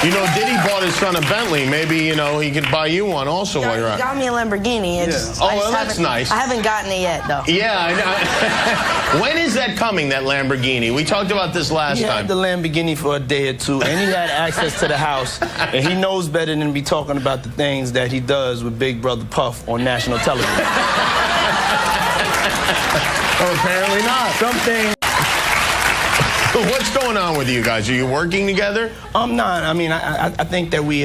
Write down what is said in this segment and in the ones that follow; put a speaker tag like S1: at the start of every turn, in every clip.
S1: You know, Diddy bought his son a Bentley. Maybe, you know, he could buy you one also while you're out.
S2: He got me a Lamborghini.
S1: Oh, well, that's nice.
S2: I haven't gotten it yet, though.
S1: Yeah, I know. When is that coming, that Lamborghini? We talked about this last time.
S3: He had the Lamborghini for a day or two, and he had access to the house, and he knows better than to be talking about the things that he does with Big Brother Puff on national television.
S1: Oh, apparently not.
S3: Something.
S1: What's going on with you guys? Are you working together?
S3: I'm not. I mean, I think that we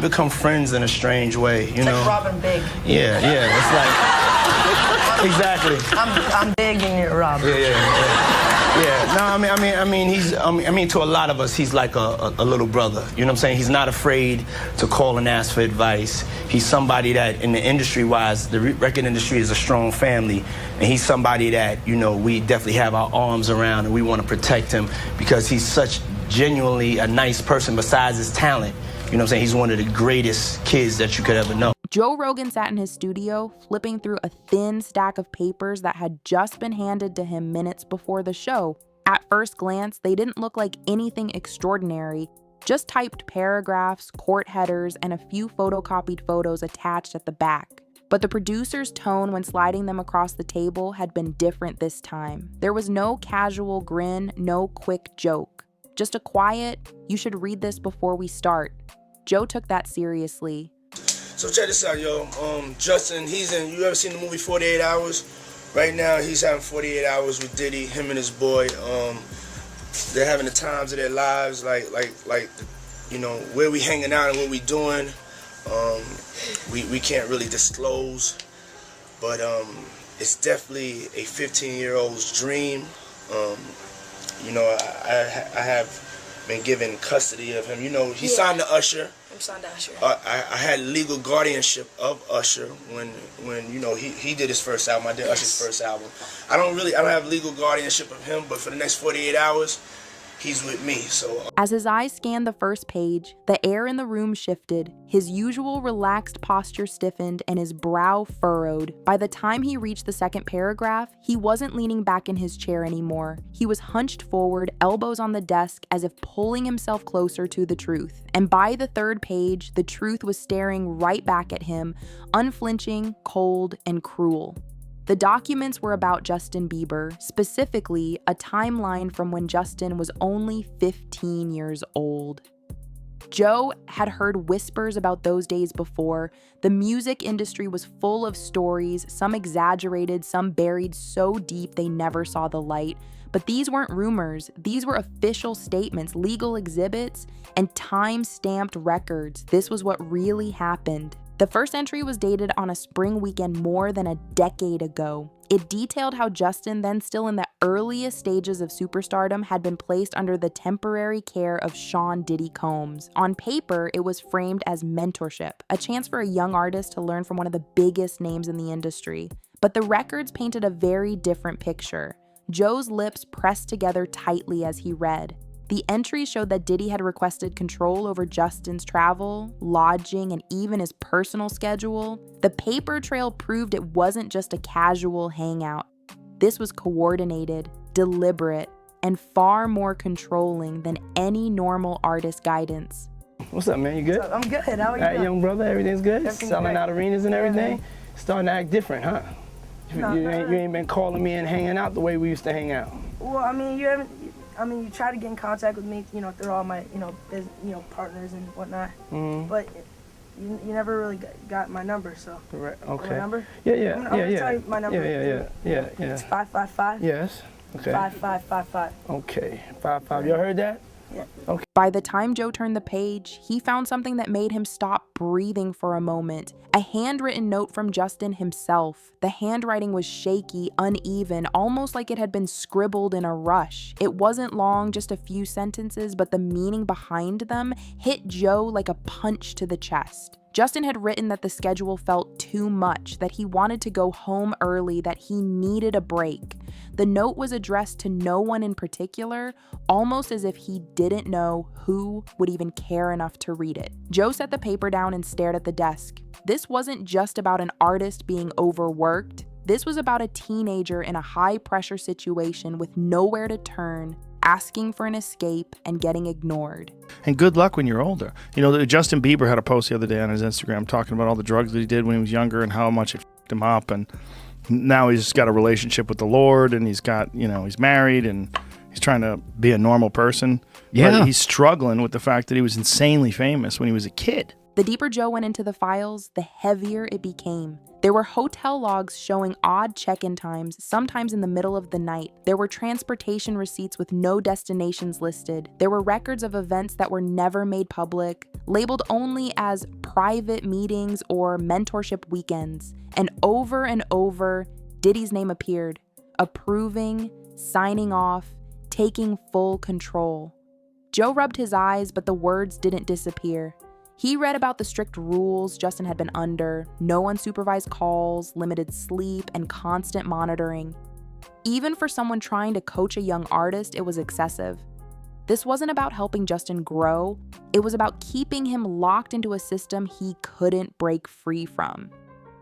S3: become friends in a strange way, you know.
S2: Like Robin Big.
S3: Yeah, it's like exactly.
S2: I'm Big and you're Robin.
S3: Yeah. No, I mean, to a lot of us, he's like a little brother. You know what I'm saying? He's not afraid to call and ask for advice. He's somebody that, in the industry-wise, the record industry is a strong family, and he's somebody that, you know, we definitely have our arms around, and we want to protect him because he's such genuinely a nice person besides his talent. You know what I'm saying? He's one of the greatest kids that you could ever know.
S4: Joe Rogan sat in his studio, flipping through a thin stack of papers that had just been handed to him minutes before the show. At first glance, they didn't look like anything extraordinary, just typed paragraphs, court headers, and a few photocopied photos attached at the back. But the producer's tone when sliding them across the table had been different this time. There was no casual grin, no quick joke. Just a quiet, you should read this before we start. Joe took that seriously.
S3: So check this out, yo. Justin, you ever seen the movie 48 Hours? Right now, he's having 48 hours with Diddy, him and his boy. They're having the times of their lives, like, you know, where we hanging out and what we doing. We can't really disclose, but it's definitely a 15-year-old's dream. You know, I have been given custody of him. You know, he signed to Usher.
S2: I'm signed to Usher.
S3: I had legal guardianship of Usher when you know he did his first album. I did Usher's first album. I don't have legal guardianship of him, but for the next 48 hours, he's with me. So
S4: as his eyes scanned the first page, the air in the room shifted, his usual relaxed posture stiffened, and his brow furrowed. By the time he reached the second paragraph, he wasn't leaning back in his chair anymore. He was hunched forward, elbows on the desk, as if pulling himself closer to the truth. And by the third page, the truth was staring right back at him, unflinching, cold, and cruel. The documents were about Justin Bieber, specifically a timeline from when Justin was only 15 years old. Joe had heard whispers about those days before. The music industry was full of stories, some exaggerated, some buried so deep they never saw the light. But these weren't rumors. These were official statements, legal exhibits, and time-stamped records. This was what really happened. The first entry was dated on a spring weekend more than a decade ago. It detailed how Justin, then still in the earliest stages of superstardom, had been placed under the temporary care of Sean Diddy Combs. On paper, it was framed as mentorship, a chance for a young artist to learn from one of the biggest names in the industry. But the records painted a very different picture. Joe's lips pressed together tightly as he read. The entries showed that Diddy had requested control over Justin's travel, lodging, and even his personal schedule. The paper trail proved it wasn't just a casual hangout. This was coordinated, deliberate, and far more controlling than any normal artist guidance.
S3: What's up, man? You good?
S2: I'm good. How are you?
S3: All right, young brother, everything's good?
S2: Everything's
S3: Selling
S2: great.
S3: out arenas and everything?
S2: Yeah.
S3: Starting to act different, huh?
S2: No,
S3: you ain't been calling me and hanging out the way we used to hang out.
S2: Well, I mean, you try to get in contact with me, you know, through all my, partners and whatnot. Mm-hmm. But you never really got my number, so.
S3: Correct. Okay.
S2: My number?
S3: Yeah.
S2: I'm gonna tell you my number.
S3: Yeah.
S2: It's 555.
S3: Yes. Okay.
S2: 5555.
S3: Okay. 55. You heard that?
S2: Yeah.
S3: Okay.
S4: By the time Joe turned the page, he found something that made him stop breathing for a moment. A handwritten note from Justin himself. The handwriting was shaky, uneven, almost like it had been scribbled in a rush. It wasn't long, just a few sentences, but the meaning behind them hit Joe like a punch to the chest. Justin had written that the schedule felt too much, that he wanted to go home early, that he needed a break. The note was addressed to no one in particular, almost as if he didn't know who would even care enough to read it. Joe set the paper down and stared at the desk. This wasn't just about an artist being overworked. This was about a teenager in a high-pressure situation with nowhere to turn, asking for an escape and getting ignored.
S5: And good luck when you're older. You know, Justin Bieber had a post the other day on his Instagram talking about all the drugs that he did when he was younger and how much it f***ed him up. And now he's got a relationship with the Lord, and he's got, you know, he's married, and he's trying to be a normal person.
S6: Yeah.
S5: But he's struggling with the fact that he was insanely famous when he was a kid.
S4: The deeper Joe went into the files, the heavier it became. There were hotel logs showing odd check-in times, sometimes in the middle of the night. There were transportation receipts with no destinations listed. There were records of events that were never made public, labeled only as private meetings or mentorship weekends. And over, Diddy's name appeared, approving, signing off, taking full control. Joe rubbed his eyes, but the words didn't disappear. He read about the strict rules Justin had been under, no unsupervised calls, limited sleep, and constant monitoring. Even for someone trying to coach a young artist, it was excessive. This wasn't about helping Justin grow, it was about keeping him locked into a system he couldn't break free from.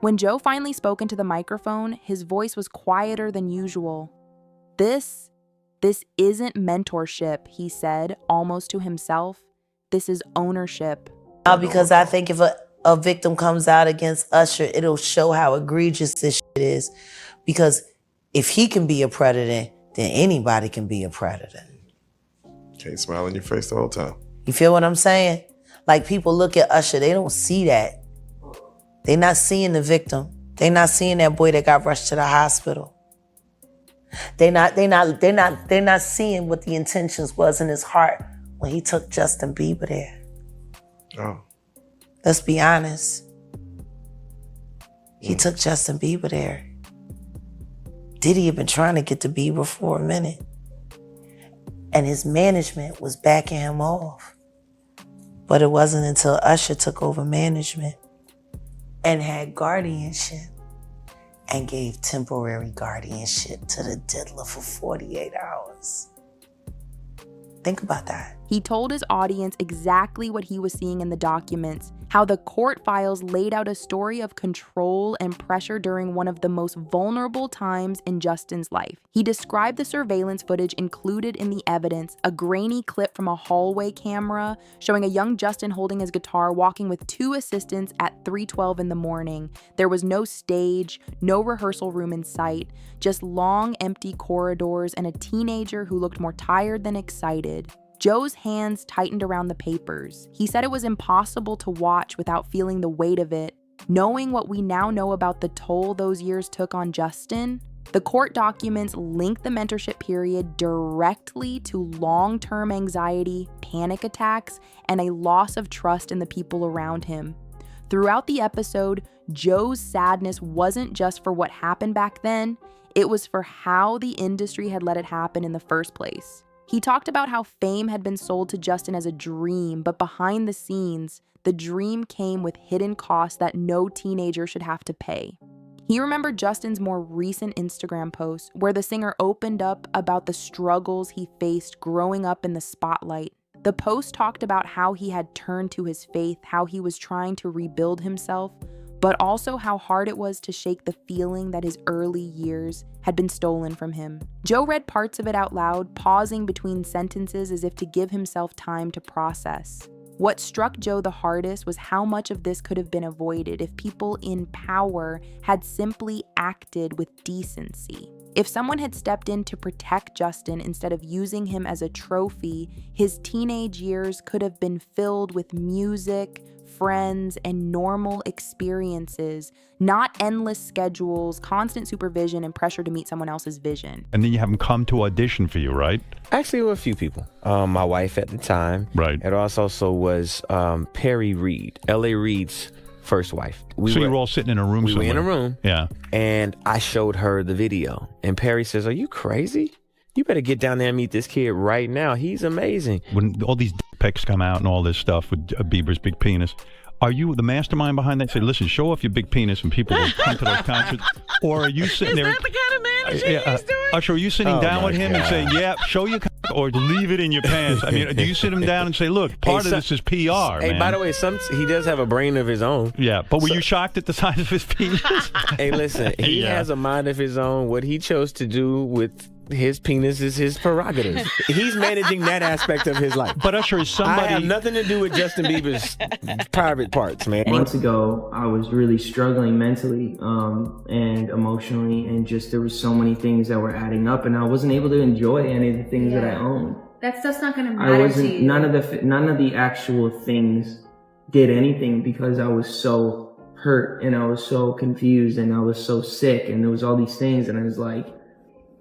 S4: When Joe finally spoke into the microphone, his voice was quieter than usual. This isn't mentorship, he said, almost to himself. This is ownership.
S7: Because I think if a victim comes out against Usher, it'll show how egregious this shit is. Because if he can be a predator, then anybody can be a predator.
S8: Can't smile in your face the whole time.
S7: You feel what I'm saying? Like, people look at Usher, they don't see that. They not seeing the victim. They not seeing that boy that got rushed to the hospital. They not seeing what the intentions was in his heart when he took Justin Bieber there.
S8: Oh.
S7: Let's be honest. He took Justin Bieber there. Diddy had been trying to get to Bieber for a minute. And his management was backing him off. But it wasn't until Usher took over management and had guardianship and gave temporary guardianship to the diddler for 48 hours. Think about that.
S4: He told his audience exactly what he was seeing in the documents, how the court files laid out a story of control and pressure during one of the most vulnerable times in Justin's life. He described the surveillance footage included in the evidence, a grainy clip from a hallway camera showing a young Justin holding his guitar walking with two assistants at 3:12 in the morning. There was no stage, no rehearsal room in sight, just long empty corridors and a teenager who looked more tired than excited. Joe's hands tightened around the papers. He said it was impossible to watch without feeling the weight of it. Knowing what we now know about the toll those years took on Justin, the court documents link the mentorship period directly to long-term anxiety, panic attacks, and a loss of trust in the people around him. Throughout the episode, Joe's sadness wasn't just for what happened back then, it was for how the industry had let it happen in the first place. He talked about how fame had been sold to Justin as a dream, but behind the scenes, the dream came with hidden costs that no teenager should have to pay. He remembered Justin's more recent Instagram post, where the singer opened up about the struggles he faced growing up in the spotlight. The post talked about how he had turned to his faith, how he was trying to rebuild himself, but also how hard it was to shake the feeling that his early years had been stolen from him. Joe read parts of it out loud, pausing between sentences as if to give himself time to process. What struck Joe the hardest was how much of this could have been avoided if people in power had simply acted with decency. If someone had stepped in to protect Justin instead of using him as a trophy, his teenage years could have been filled with music, friends, and normal experiences, not endless schedules, constant supervision, and pressure to meet someone else's vision.
S6: And then you have them come to audition for you, right?
S9: Actually, there were a few people. My wife at the time.
S6: Right.
S9: It also was Perry Reed, L.A. Reid's first wife.
S6: So you were all sitting in a room
S9: We
S6: somewhere.
S9: were in a room.
S6: Yeah.
S9: And I showed her the video. And Perry says, "Are you crazy? You better get down there and meet this kid right now. He's amazing."
S6: When all these pics come out and all this stuff with Bieber's big penis, are you the mastermind behind that? Say, listen, show off your big penis and people will come to those concerts. Or are you sitting there?
S9: Is that the kind of manager he's doing?
S6: Usher, are you sitting down with him and saying, yeah, show your or leave it in your pants? I mean, do you sit him down and say, look, part of this is PR,
S9: Hey,
S6: man.
S9: by the way, he does have a brain of his own.
S6: Yeah, but were you shocked at the size of his penis?
S9: Hey, listen, he has a mind of his own. What he chose to do with his penis is his prerogative. He's managing that aspect of his life.
S6: But Usher, is somebody...
S9: I have nothing to do with Justin Bieber's private parts, man.
S10: Months ago, I was really struggling mentally and emotionally, and just there were so many things that were adding up, and I wasn't able to enjoy any of the things that I own.
S11: That stuff's not gonna matter to you.
S10: None of the actual things did anything because I was so hurt and I was so confused and I was so sick and there was all these things and I was like,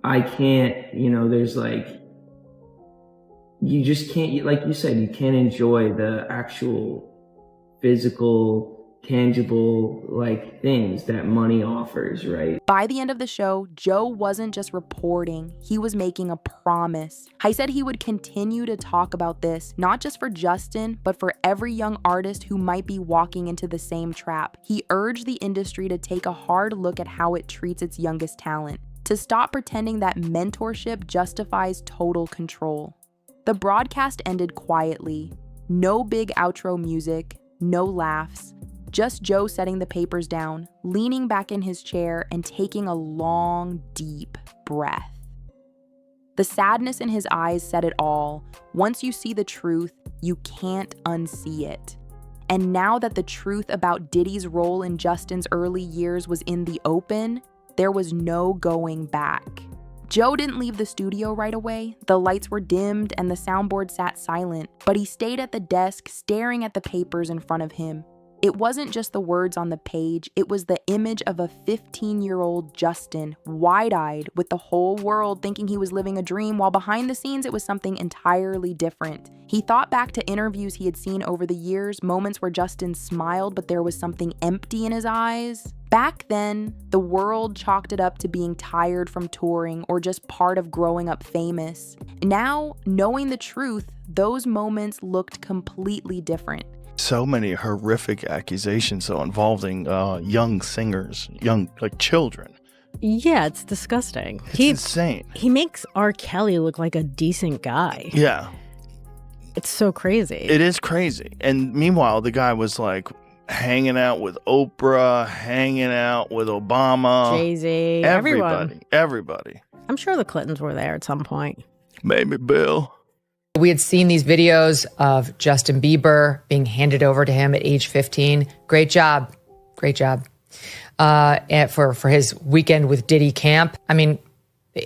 S10: I can't, there's like, you just can't, like you said, you can't enjoy the actual physical, tangible, like, things that money offers, right?
S4: By the end of the show, Joe wasn't just reporting, he was making a promise. He said he would continue to talk about this, not just for Justin, but for every young artist who might be walking into the same trap. He urged the industry to take a hard look at how it treats its youngest talent, to stop pretending that mentorship justifies total control. The broadcast ended quietly. No big outro music, no laughs. Just Joe setting the papers down, leaning back in his chair and taking a long, deep breath. The sadness in his eyes said it all. Once you see the truth, you can't unsee it. And now that the truth about Diddy's role in Justin's early years was in the open, there was no going back. Joe didn't leave the studio right away. The lights were dimmed and the soundboard sat silent, but he stayed at the desk staring at the papers in front of him. It wasn't just the words on the page, it was the image of a 15-year-old Justin, wide-eyed, with the whole world thinking he was living a dream, while behind the scenes it was something entirely different. He thought back to interviews he had seen over the years, moments where Justin smiled but there was something empty in his eyes. Back then, the world chalked it up to being tired from touring or just part of growing up famous. Now, knowing the truth, those moments looked completely different.
S5: So many horrific accusations, though, involving young singers, like children.
S12: Yeah, it's disgusting.
S5: It's insane.
S12: He makes R. Kelly look like a decent guy.
S5: Yeah.
S12: It's so crazy.
S5: It is crazy. And meanwhile, the guy was like hanging out with Oprah, hanging out with Obama.
S12: Jay-Z,
S5: everybody.
S12: I'm sure the Clintons were there at some point.
S5: Maybe Bill.
S13: We had seen these videos of Justin Bieber being handed over to him at age 15. Great job. And for his weekend with Diddy camp. I mean,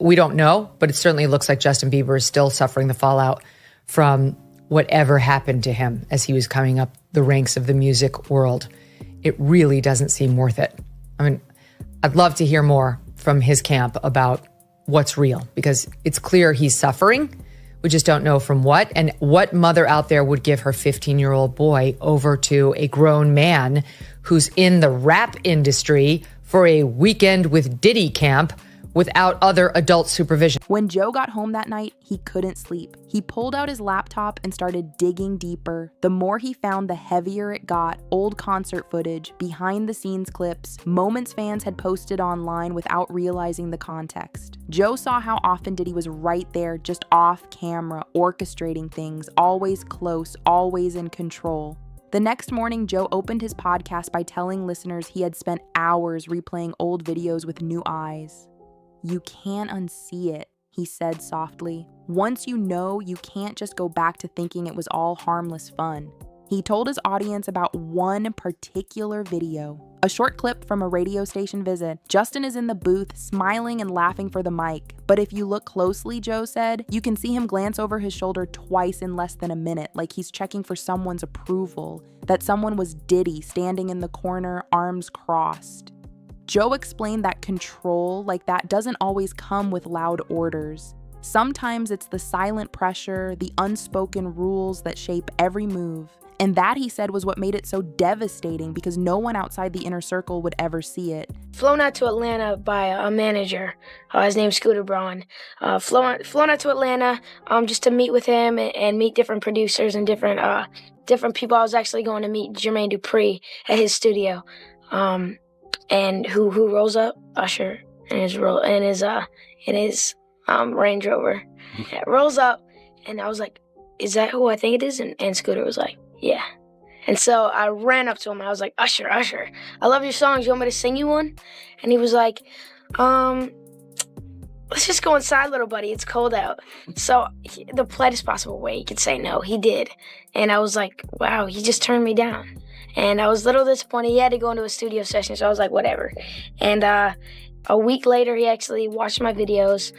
S13: we don't know, but it certainly looks like Justin Bieber is still suffering the fallout from whatever happened to him as he was coming up the ranks of the music world. It really doesn't seem worth it. I mean, I'd love to hear more from his camp about what's real, because it's clear he's suffering. We just don't know from what. And what mother out there would give her 15-year-old boy over to a grown man who's in the rap industry for a weekend with Diddy camp without other adult supervision?
S4: When Joe got home that night, he couldn't sleep. He pulled out his laptop and started digging deeper. The more he found, the heavier it got. Old concert footage, behind-the-scenes clips, moments fans had posted online without realizing the context. Joe saw how often Diddy was right there, just off camera, orchestrating things, always close, always in control. The next morning, Joe opened his podcast by telling listeners he had spent hours replaying old videos with new eyes. "You can't unsee it," he said softly. "Once you know, you can't just go back to thinking it was all harmless fun." He told his audience about one particular video, a short clip from a radio station visit. Justin is in the booth, smiling and laughing for the mic. But if you look closely, Joe said, you can see him glance over his shoulder twice in less than a minute, like he's checking for someone's approval, that someone was Diddy standing in the corner, arms crossed. Joe explained that control like that doesn't always come with loud orders. Sometimes it's the silent pressure, the unspoken rules that shape every move. And that, he said, was what made it so devastating, because no one outside the inner circle would ever see it.
S14: Flown out to Atlanta by a manager. His name's Scooter Braun. Flown out to Atlanta just to meet with him and meet different producers and different people. I was actually going to meet Jermaine Dupri at his studio. And who rolls up? Usher in his Range Rover. Yeah, rolls up, and I was like, "Is that who I think it is?" And Scooter was like, "Yeah." And so I ran up to him and I was like, Usher, I love your songs. You want me to sing you one?" And he was like, let's just go inside, little buddy. It's cold out. So the politest possible way he could say no, he did. And I was like, wow, he just turned me down. And I was a little disappointed. He had to go into a studio session, so I was like, whatever. And a week later, he actually watched my videos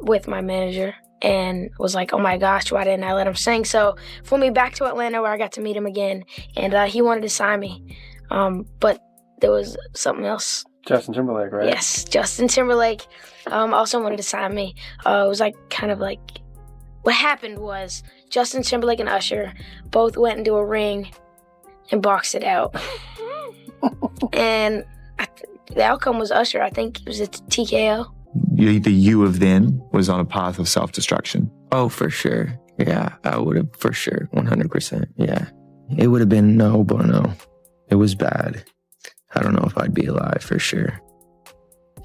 S14: with my manager and was like, oh my gosh, why didn't I let him sing? So flew me back to Atlanta where I got to meet him again. And he wanted to sign me. But there was something else.
S5: Justin Timberlake, right?
S14: Yes, Justin Timberlake also wanted to sign me. It was like kind of like, what happened was Justin Timberlake and Usher both went into a ring and boxed it out. And the outcome was Usher. I think it was a TKO.
S15: The you of then was on a path of self-destruction.
S16: Oh, for sure. Yeah, I would have, for sure, 100%. Yeah. It would have been no bueno. It was bad. I don't know if I'd be alive, for sure.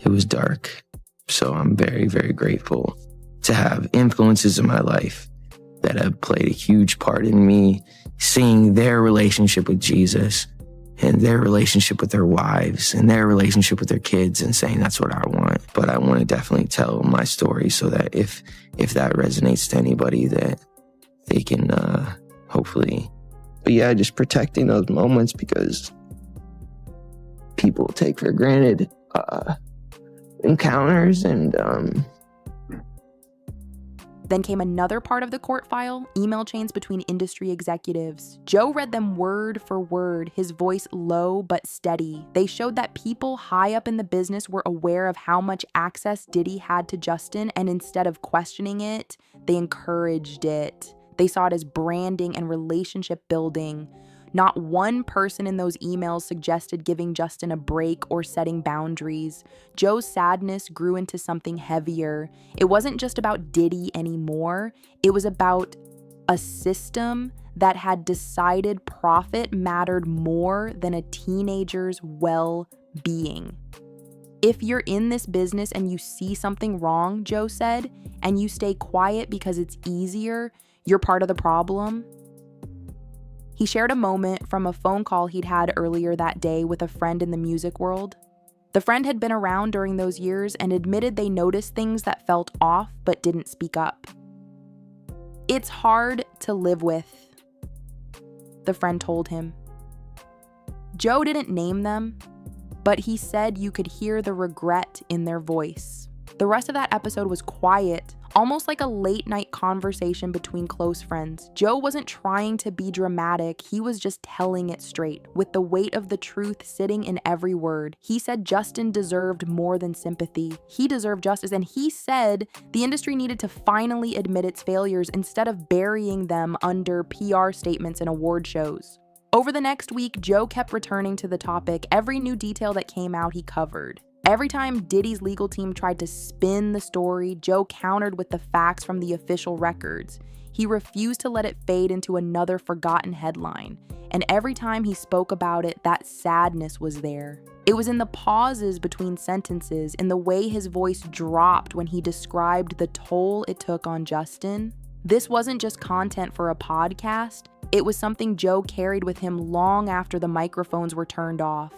S16: It was dark. So I'm very, very grateful to have influences in my life that have played a huge part in me seeing their relationship with Jesus and their relationship with their wives and their relationship with their kids and saying that's what I want. But I want to definitely tell my story so that if that resonates to anybody, that they can hopefully. But yeah, just protecting those moments because people take for granted encounters and
S4: Then came another part of the court file, email chains between industry executives. Joe read them word for word, his voice low but steady. They showed that people high up in the business were aware of how much access Diddy had to Justin, and instead of questioning it, they encouraged it. They saw it as branding and relationship building. Not one person in those emails suggested giving Justin a break or setting boundaries. Joe's sadness grew into something heavier. It wasn't just about Diddy anymore. It was about a system that had decided profit mattered more than a teenager's well-being. If you're in this business and you see something wrong, Joe said, and you stay quiet because it's easier, you're part of the problem. He shared a moment from a phone call he'd had earlier that day with a friend in the music world. The friend had been around during those years and admitted they noticed things that felt off but didn't speak up. It's hard to live with, the friend told him. Joe didn't name them, but he said you could hear the regret in their voice. The rest of that episode was quiet, almost like a late-night conversation between close friends. Joe wasn't trying to be dramatic, he was just telling it straight, with the weight of the truth sitting in every word. He said Justin deserved more than sympathy. He deserved justice, and he said the industry needed to finally admit its failures instead of burying them under PR statements and award shows. Over the next week, Joe kept returning to the topic. Every new detail that came out, he covered. Every time Diddy's legal team tried to spin the story, Joe countered with the facts from the official records. He refused to let it fade into another forgotten headline. And every time he spoke about it, that sadness was there. It was in the pauses between sentences, in the way his voice dropped when he described the toll it took on Justin. This wasn't just content for a podcast. It was something Joe carried with him long after the microphones were turned off.